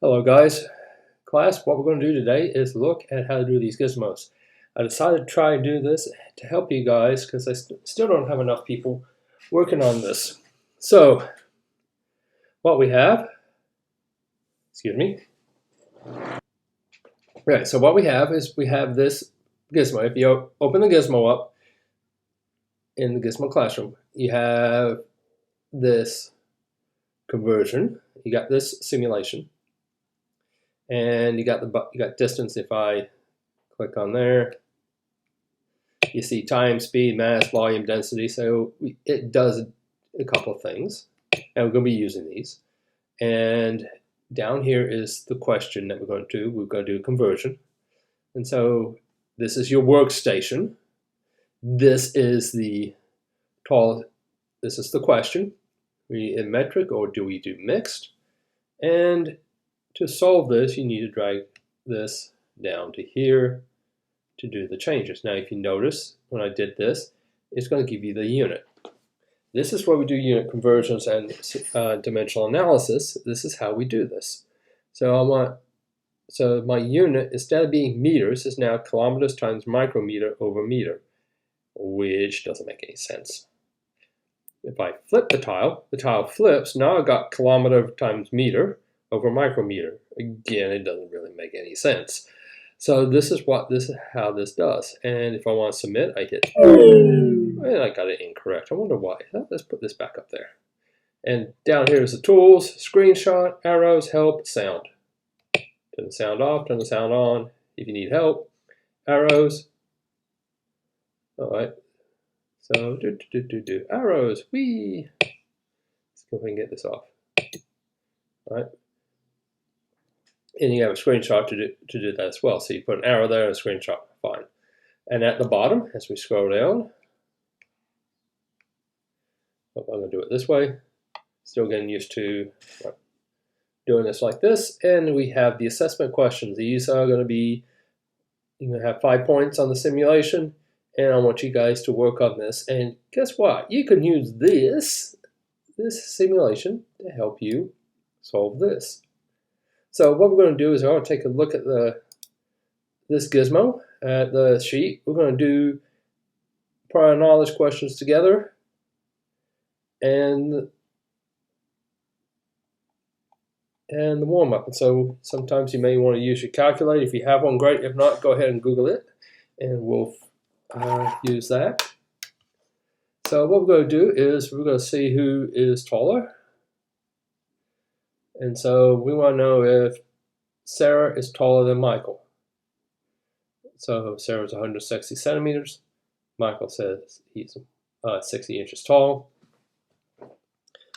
Hello guys, class. What we're going to do today is look at how to do these gizmos. I decided to try and do this to help you guys because I still don't have enough people working on this. So what we have, excuse me. Right, so what we have is we have this gizmo. If you open the gizmo up in the gizmo classroom, you have this conversion, you got this simulation, and you got distance. If I click on there, you see time, speed, mass, volume, density. So it does a couple of things, and we're going to be using these. And down here is the question that we're going to do. We're going to do a conversion. And so this is your workstation. This is the this is the question. We in metric or do we do mixed? And to solve this, you need to drag this down to here to do the changes. Now, if you notice, when I did this, it's going to give you the unit. This is where we do unit conversions and dimensional analysis. This is how we do this. So my unit, instead of being meters, is now kilometers times micrometer over meter, which doesn't make any sense. If I flip the tile flips. Now I've got kilometer times meter over micrometer. Again, it doesn't really make any sense. So this is how this does. And if I want to submit, I hit, and I got it incorrect. I wonder why. Let's put this back up there. And down here is the tools, screenshot, arrows, help, sound. Turn the sound off, turn the sound on. If you need help, arrows. All right. So arrows, whee. Let's go ahead and get this off. All right. And you have a screenshot to do that as well. So you put an arrow there and a screenshot, fine. And at the bottom, as we scroll down, I'm going to do it this way. Still getting used to doing this like this. And we have the assessment questions. These are going to be, you're going to have 5 points on the simulation. And I want you guys to work on this. And guess what? You can use this simulation to help you solve this. So what we're going to do is I want to take a look at this gizmo at the sheet. We're going to do prior knowledge questions together, and the warm-up. And so sometimes you may want to use your calculator. If you have one, great. If not, go ahead and Google it, and we'll use that. So what we're going to do is we're going to see who is taller. And so we want to know if Sarah is taller than Michael. So Sarah's 160 centimeters. Michael says he's 60 inches tall.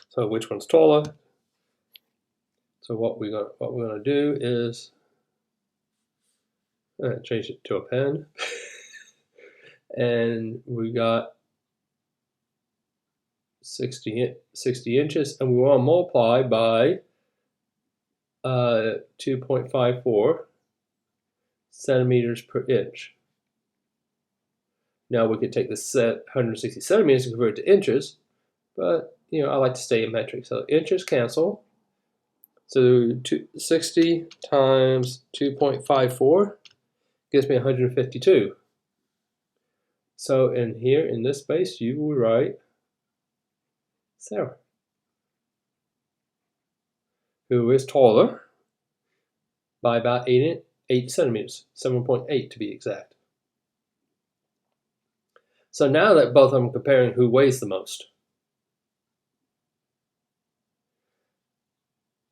So which one's taller? So what we're going to do is change it to a pen. And we got 60 inches, and we want to multiply by 2.54 centimeters per inch. Now we could take this 160 centimeters and convert it to inches, but I like to stay in metric. So inches cancel. So 60 times 2.54 gives me 152. So in here, in this space, you will write Sarah, who is taller by about 8 centimeters, 7.8 to be exact. So now that both of them comparing who weighs the most.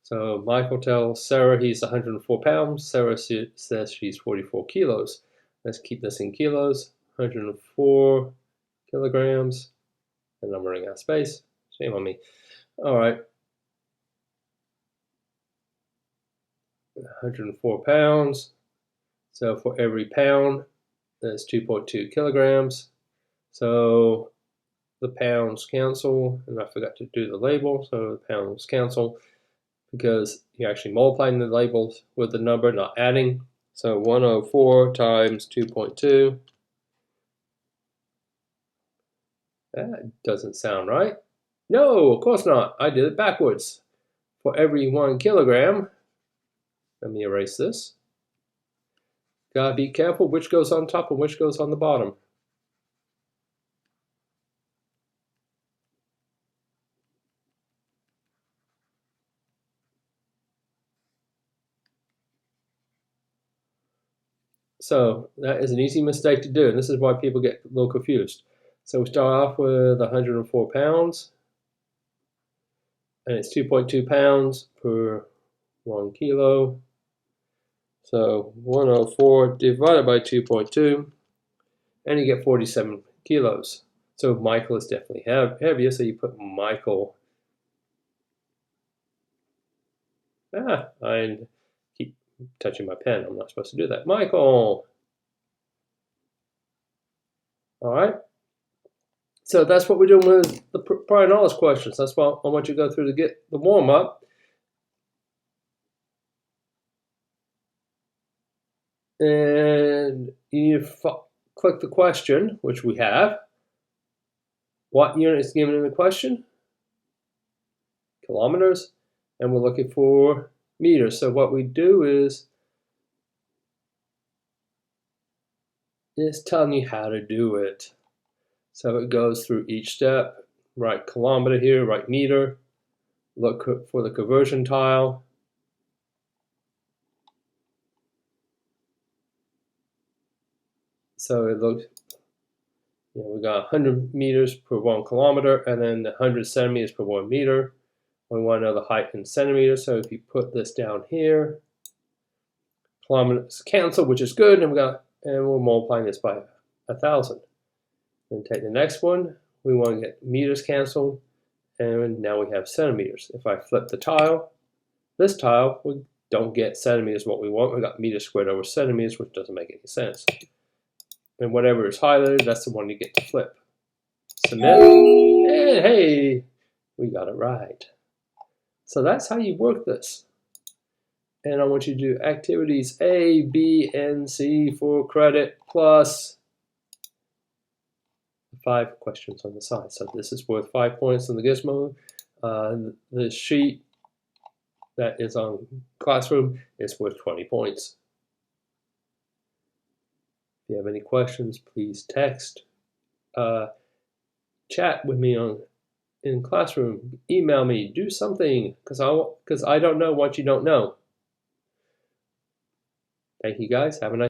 So Michael tells Sarah he's 104 pounds. Sarah says she's 44 kilos. Let's keep this in kilos. 104 kilograms. And I'm running out of space. Shame on me. All right. 104 pounds. So for every pound, there's 2.2 kilograms. So the pounds cancel, and I forgot to do the label, so the pounds cancel because you're actually multiplying the labels with the number, not adding. So 104 times 2.2. That doesn't sound right. No, of course not. I did it backwards. For every 1 kilogram, Let me erase this. Gotta be careful which goes on top and which goes on the bottom. So that is an easy mistake to do, and this is why people get a little confused. So we start off with 104 pounds, and it's 2.2 pounds per 1 kilo. So 104 divided by 2.2, and you get 47 kilos. So Michael is definitely heavier, so you put Michael. I keep touching my pen. I'm not supposed to do that. Michael. All right. So that's what we're doing with the prior knowledge questions. That's why I want you to go through to get the warm up. And you need to click the question, which we have. What unit is given in the question? Kilometers. And we're looking for meters. So what we do is it's telling you how to do it. So it goes through each step. Write kilometer here, write meter. Look for the conversion tile. So it looks, we got 100 meters per 1 kilometer, and then 100 centimeters per 1 meter. We want to know the height in centimeters. So if you put this down here, kilometers cancel, which is good, and we're multiplying this by 1,000. Then take the next one. We want to get meters canceled, and now we have centimeters. If I flip the tile, this tile, we don't get centimeters what we want. We got meters squared over centimeters, which doesn't make any sense. And whatever is highlighted, that's the one you get to flip. Submit, and hey, we got it right. So that's how you work this. And I want you to do activities A, B, and C for credit plus 5 questions on the side. So this is worth 5 points on the gizmo. The sheet that is on Classroom is worth 20 points. If you have any questions, please text, chat with me in Classroom, email me, do something, because I don't know what you don't know. Thank you guys. Have a nice